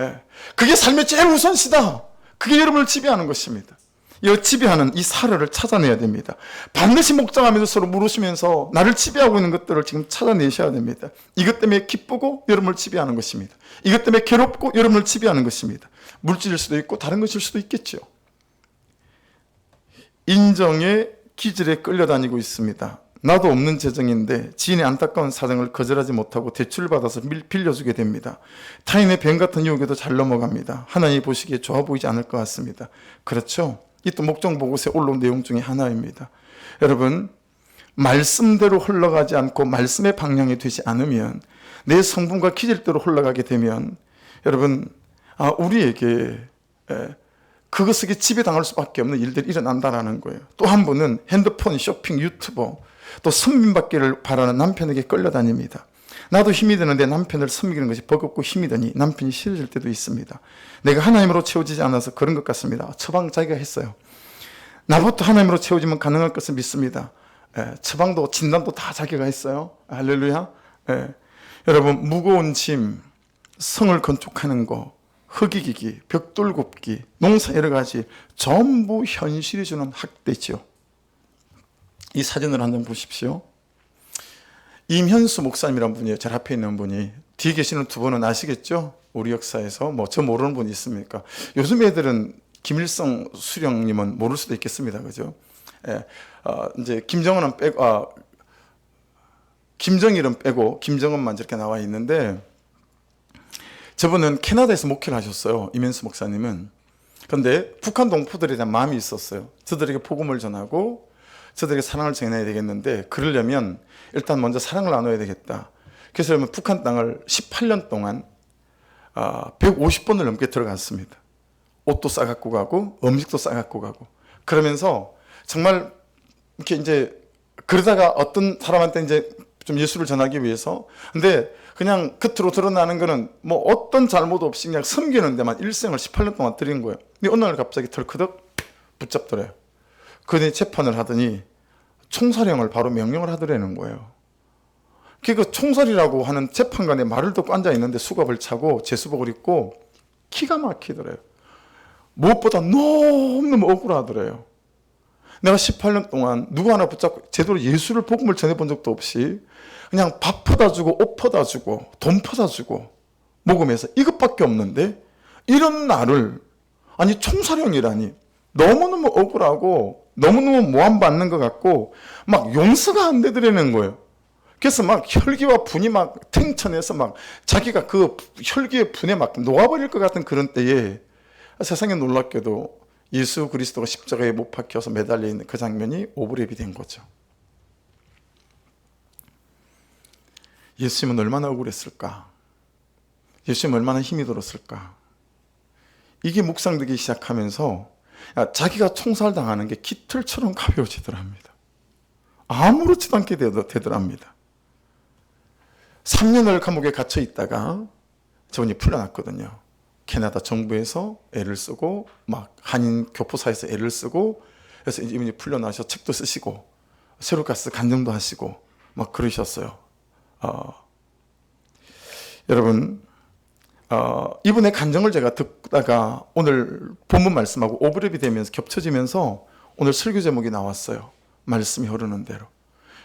예. 그게 삶의 제일 우선시다. 그게 여러분을 지배하는 것입니다. 이 지배하는 이 사르를 찾아내야 됩니다. 반드시 목장하면서 서로 물으시면서 나를 지배하고 있는 것들을 지금 찾아내셔야 됩니다. 이것 때문에 기쁘고 여러분을 지배하는 것입니다. 이것 때문에 괴롭고 여러분을 지배하는 것입니다. 물질일 수도 있고 다른 것일 수도 있겠죠. 인정의 기질에 끌려다니고 있습니다. 나도 없는 재정인데 지인의 안타까운 사정을 거절하지 못하고 대출을 받아서 빌려주게 됩니다. 타인의 뱀 같은 유혹에도 잘 넘어갑니다. 하나님이 보시기에 좋아 보이지 않을 것 같습니다. 그렇죠? 이 또 목장 보고서에 올라온 내용 중에 하나입니다. 여러분, 말씀대로 흘러가지 않고 말씀의 방향이 되지 않으면, 내 성분과 기질대로 흘러가게 되면 여러분, 우리에게 그것에게 지배당할 수밖에 없는 일들이 일어난다는 거예요. 또 한 분은 핸드폰, 쇼핑, 유튜버, 또 선민받기를 바라는 남편에게 끌려다닙니다. 나도 힘이 드는데 남편을 섬기는 것이 버겁고 힘이 드니 남편이 싫어질 때도 있습니다. 내가 하나님으로 채워지지 않아서 그런 것 같습니다. 처방 자기가 했어요. 나부터 하나님으로 채워지면 가능할 것을 믿습니다. 처방도 진단도 다 자기가 했어요. 할렐루야. 여러분, 무거운 짐, 성을 건축하는 거, 흙이기기, 벽돌 굽기, 농사 여러 가지 전부 현실이 주는 학대죠. 이 사진을 한번 보십시오. 임현수 목사님이라는 분이에요. 제 앞에 있는 분이. 뒤에 계시는 두 분은 아시겠죠? 우리 역사에서 뭐 저 모르는 분이 있습니까? 요즘 애들은 김일성 수령님은 모를 수도 있겠습니다. 그죠? 이제 김정은은 빼고, 김정일은 빼고 김정은만 저렇게 나와 있는데, 저분은 캐나다에서 목회를 하셨어요. 임현수 목사님은. 그런데 북한 동포들에 대한 마음이 있었어요. 저들에게 복음을 전하고 저들에게 사랑을 전해야 되겠는데, 그러려면 일단 먼저 사랑을 나눠야 되겠다. 그래서 북한 땅을 18년 동안 150번을 넘게 들어갔습니다. 옷도 싸갖고 가고 음식도 싸갖고 가고, 그러면서 정말 이렇게 이제 그러다가 어떤 사람한테 이제 좀 예수를 전하기 위해서, 근데 그냥 겉으로 드러나는 거는 뭐 어떤 잘못 없이 그냥 섬기는 데만 일생을 18년 동안 드린 거예요. 근데 어느 날 갑자기 덜커덕 붙잡더래요. 그런데 재판을 하더니 총살형을 바로 명령을 하더라는 거예요. 그 총살이라고 하는 재판관의 말을 듣고 앉아 있는데 수갑을 차고 제수복을 입고 기가 막히더래요. 무엇보다 너무너무 억울하더래요. 내가 18년 동안 누구 하나 붙잡고 제대로 예수를 복음을 전해본 적도 없이 그냥 밥 퍼다 주고 옷 퍼다 주고 돈 퍼다 주고 모금해서 이것밖에 없는데, 이런 나를, 아니 총살형이라니, 너무너무 억울하고 너무너무 모함받는 것 같고 막 용서가 안 되더라는 거예요. 그래서 막 혈기와 분이 막 탱천해서 막 자기가 그 혈기의 분에 막 녹아버릴 것 같은 그런 때에, 세상에 놀랍게도 예수 그리스도가 십자가에 못 박혀서 매달려 있는 그 장면이 오브랩이 된 거죠. 예수님은 얼마나 억울했을까? 예수님은 얼마나 힘이 들었을까? 이게 묵상되기 시작하면서 자기가 총살당하는 게 깃털처럼 가벼워지더랍니다. 아무렇지도 않게 되더랍니다. 3년을 감옥에 갇혀 있다가 저분이 풀려났거든요. 캐나다 정부에서 애를 쓰고 막 한인 교포사에서 애를 쓰고, 그래서 이분이 풀려나셔 책도 쓰시고 새로 가서 간증도 하시고 막 그러셨어요. 여러분, 이분의 간증을 제가 듣다가 오늘 본문 말씀하고 오브랩이 되면서 겹쳐지면서 오늘 설교 제목이 나왔어요. 말씀이 흐르는 대로.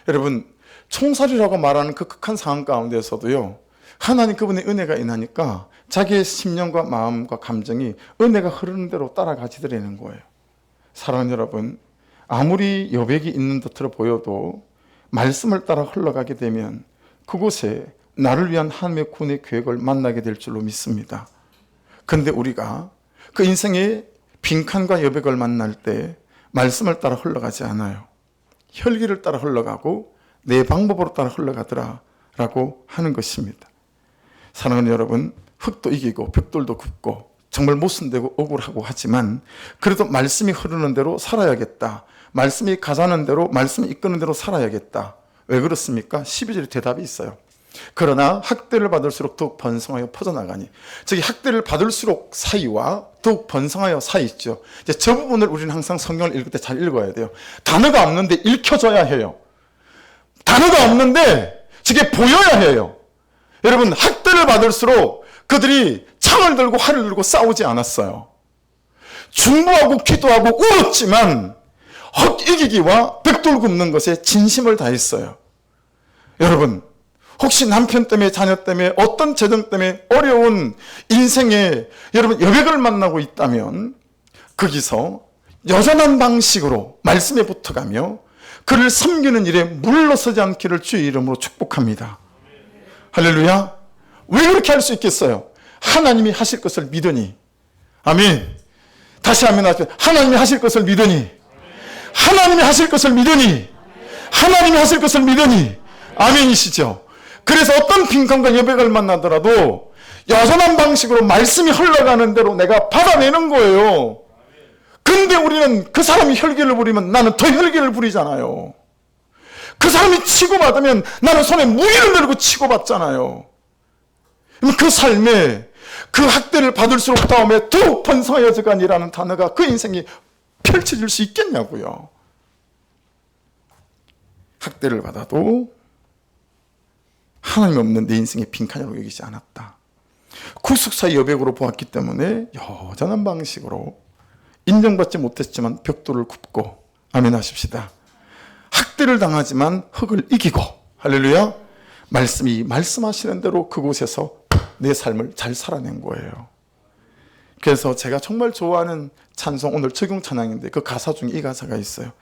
여러분, 총살이라고 말하는 그 극한 상황 가운데서도요, 하나님 그분의 은혜가 인하니까 자기의 심령과 마음과 감정이 은혜가 흐르는 대로 따라가지더라는 거예요. 사랑하는 여러분, 아무리 여백이 있는 듯으로 보여도 말씀을 따라 흘러가게 되면 그곳에 나를 위한 하나님의 구원의 계획을 만나게 될 줄로 믿습니다. 그런데 우리가 그 인생의 빈칸과 여백을 만날 때 말씀을 따라 흘러가지 않아요. 혈기를 따라 흘러가고 내 방법으로 따라 흘러가더라 라고 하는 것입니다. 사랑하는 여러분, 흙도 이기고 벽돌도 굽고 정말 모순되고 억울하고 하지만 그래도 말씀이 흐르는 대로 살아야겠다. 말씀이 가자는 대로, 말씀이 이끄는 대로 살아야겠다. 왜 그렇습니까? 12절에 대답이 있어요. 그러나 학대를 받을수록 더욱 번성하여 퍼져나가니. 저기 학대를 받을수록 사이와 더욱 번성하여 사이 있죠. 이제 저 부분을 우리는 항상 성경을 읽을 때 잘 읽어야 돼요. 단어가 없는데 읽혀져야 해요. 단어가 없는데 저게 보여야 해요. 여러분, 학대를 받을수록 그들이 창을 들고 활을 들고 싸우지 않았어요. 중보하고 기도하고 울었지만 헛 이기기와 벽돌 굽는 것에 진심을 다했어요. 여러분, 혹시 남편 때문에 자녀 때문에 어떤 재정 때문에 어려운 인생에 여러분 여백을 만나고 있다면 거기서 여전한 방식으로 말씀에 붙어가며 그를 섬기는 일에 물러서지 않기를 주의 이름으로 축복합니다. 할렐루야. 왜 그렇게 할 수 있겠어요? 하나님이 하실 것을 믿으니. 아멘. 다시 하면 하나님이 하실 것을 믿으니. 하나님이 하실 것을 믿으니. 하나님이 하실 것을 믿으니. 아멘이시죠. 그래서 어떤 빈칸과 여백을 만나더라도 여전한 방식으로 말씀이 흘러가는 대로 내가 받아내는 거예요. 근데 우리는 그 사람이 혈기를 부리면 나는 더 혈기를 부리잖아요. 그 사람이 치고받으면 나는 손에 무기를 들고 치고받잖아요. 그 삶에 그 학대를 받을수록 다음에 더욱 번성해져가니라는 단어가 그 인생이 펼쳐질 수 있겠냐고요. 학대를 받아도 하나님 없는 내 인생의 빈칸이라고 여기지 않았다. 구속사의 여백으로 보았기 때문에 여전한 방식으로 인정받지 못했지만 벽돌을 굽고 아멘 하십시다. 학대를 당하지만 흙을 이기고 할렐루야. 말씀이 말씀하시는 대로 그곳에서 내 삶을 잘 살아낸 거예요. 그래서 제가 정말 좋아하는 찬송, 오늘 적용 찬양인데 그 가사 중에 이 가사가 있어요.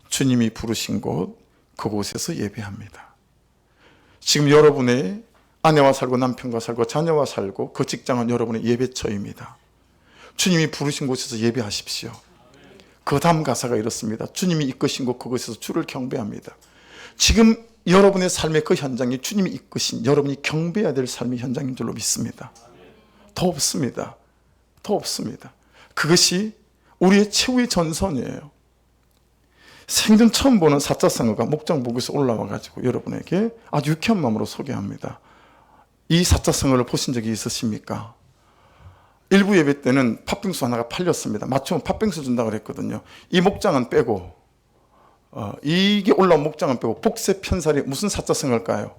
주님이 부르신 곳 그곳에서 예배합니다. 지금 여러분의 아내와 살고 남편과 살고 자녀와 살고 그 직장은 여러분의 예배처입니다. 주님이 부르신 곳에서 예배하십시오. 그 다음 가사가 이렇습니다. 주님이 이끄신 곳 그곳에서 주를 경배합니다. 지금 여러분의 삶의 그 현장이 주님이 이끄신 여러분이 경배해야 될 삶의 현장인 줄로 믿습니다. 더 없습니다. 더 없습니다. 그것이 우리의 최후의 전선이에요. 생전 처음 보는 사자성어가 목장복에서 올라와가지고 여러분에게 아주 유쾌한 마음으로 소개합니다. 이 사자성어를 보신 적이 있으십니까? 일부 예배 때는 팥빙수 하나가 팔렸습니다. 맞추면 팥빙수 준다고 그랬거든요. 이 목장은 빼고 이게 올라온 목장은 빼고 복세 편살이 무슨 사자성어일까요?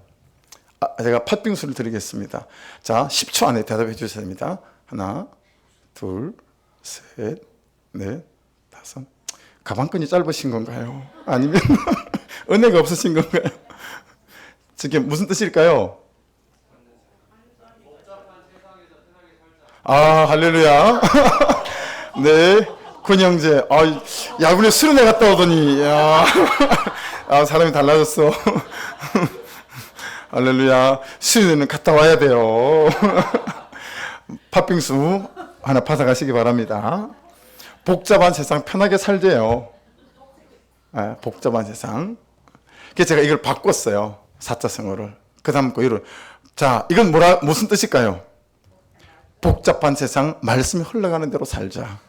제가 팥빙수를 드리겠습니다. 자, 10초 안에 대답해 주셔야 됩니다. 하나, 둘, 셋, 넷, 다섯. 가방끈이 짧으신 건가요? 아니면 은혜가 없으신 건가요? 저게 무슨 뜻일까요? 아, 할렐루야. 네, 군형제. 야구에 수련회 갔다 오더니, 사람이 달라졌어. 할렐루야. 수련회는 갔다 와야 돼요. 팥빙수 하나 받아가시기 바랍니다. 복잡한 세상 편하게 살재요. 복잡한 세상. 그래서 제가 이걸 바꿨어요. 사자성어를. 그 다음 거 이걸. 자, 이건 무슨 뜻일까요? 복잡한 세상 말씀이 흘러가는 대로 살자.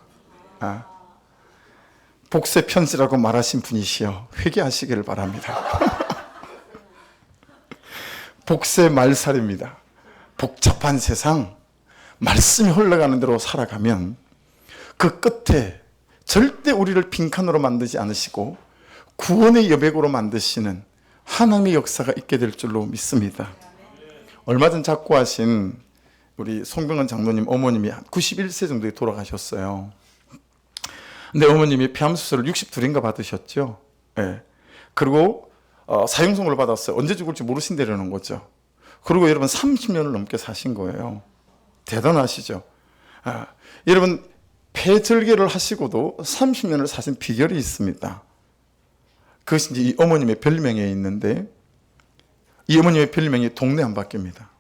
복세 편지라고 말하신 분이시여 회개하시기를 바랍니다. 복세 말살입니다. 복잡한 세상 말씀이 흘러가는 대로 살아가면 그 끝에 절대 우리를 빈칸으로 만들지 않으시고 구원의 여백으로 만드시는 하나님의 역사가 있게 될 줄로 믿습니다. 얼마 전 작고하신 우리 송병헌 장로님 어머님이 91세 정도에 돌아가셨어요. 근데 어머님이 폐암 수술을 62인가 받으셨죠. 네. 그리고 사형선고를 받았어요. 언제 죽을지 모르신다는 거죠. 그리고 여러분 30년을 넘게 사신 거예요. 대단하시죠. 여러분 폐절개를 하시고도 30년을 사신 비결이 있습니다. 그것이 이제 이 어머님의 별명에 있는데 이 어머님의 별명이 동네 한 바퀴입니다.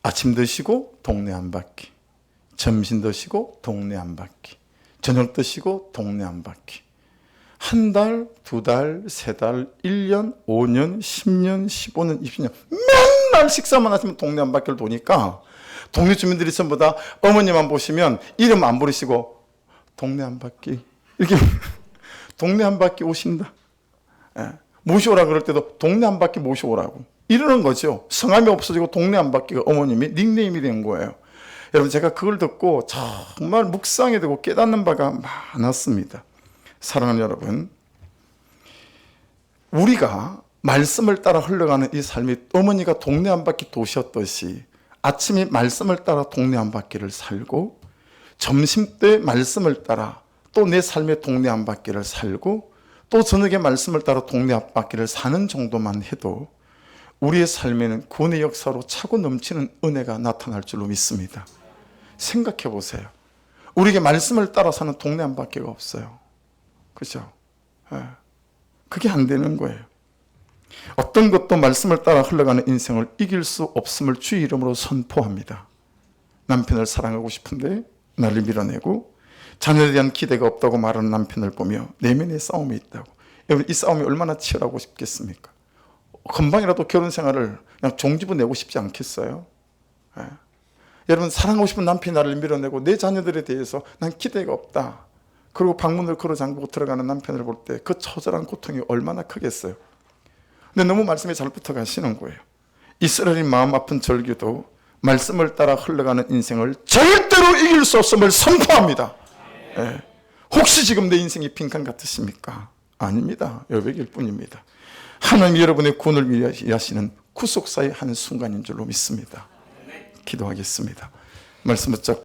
아침 드시고 동네 한 바퀴, 점심 드시고 동네 한 바퀴, 저녁 드시고 동네 한 바퀴. 한 달, 두 달, 세 달, 1년, 5년, 10년, 15년, 20년 맨날 식사만 하시면 동네 한 바퀴를 도니까 동네 주민들이 전부 다 어머니만 보시면 이름 안 부르시고 동네 한 바퀴 이렇게 동네 한 바퀴 오신다. 예. 모셔오라 그럴 때도 동네 한 바퀴 모셔오라고 이러는 거죠. 성함이 없어지고 동네 한 바퀴가 어머님이 닉네임이 된 거예요. 여러분 제가 그걸 듣고 정말 묵상이 되고 깨닫는 바가 많았습니다. 사랑하는 여러분, 우리가 말씀을 따라 흘러가는 이 삶이 어머니가 동네 한 바퀴 도셨듯이 아침에 말씀을 따라 동네 한 바퀴를 살고 점심때 말씀을 따라 또 내 삶의 동네 한 바퀴를 살고 또 저녁에 말씀을 따라 동네 한 바퀴를 사는 정도만 해도 우리의 삶에는 구원의 역사로 차고 넘치는 은혜가 나타날 줄로 믿습니다. 생각해 보세요. 우리에게 말씀을 따라 사는 동네 한 바퀴가 없어요. 그죠? 그게 안 되는 거예요. 어떤 것도 말씀을 따라 흘러가는 인생을 이길 수 없음을 주의 이름으로 선포합니다. 남편을 사랑하고 싶은데 나를 밀어내고 자녀에 대한 기대가 없다고 말하는 남편을 보며 내면에 싸움이 있다고. 여러분 이 싸움이 얼마나 치열하고 싶겠습니까? 금방이라도 결혼 생활을 그냥 종지부 내고 싶지 않겠어요? 여러분 사랑하고 싶은 남편이 나를 밀어내고 내 자녀들에 대해서 난 기대가 없다. 그리고 방문을 걸어 잠그고 들어가는 남편을 볼 때 그 처절한 고통이 얼마나 크겠어요. 근데 너무 말씀에 잘 붙어 가시는 거예요. 이스라엘의 마음 아픈 절규도 말씀을 따라 흘러가는 인생을 절대로 이길 수 없음을 선포합니다. 예. 혹시 지금 내 인생이 빈칸 같으십니까? 아닙니다. 여백일 뿐입니다. 하나님이 여러분의 구원을 위하시는 구속사의 한 순간인 줄로 믿습니다. 기도하겠습니다. 말씀 붙잡고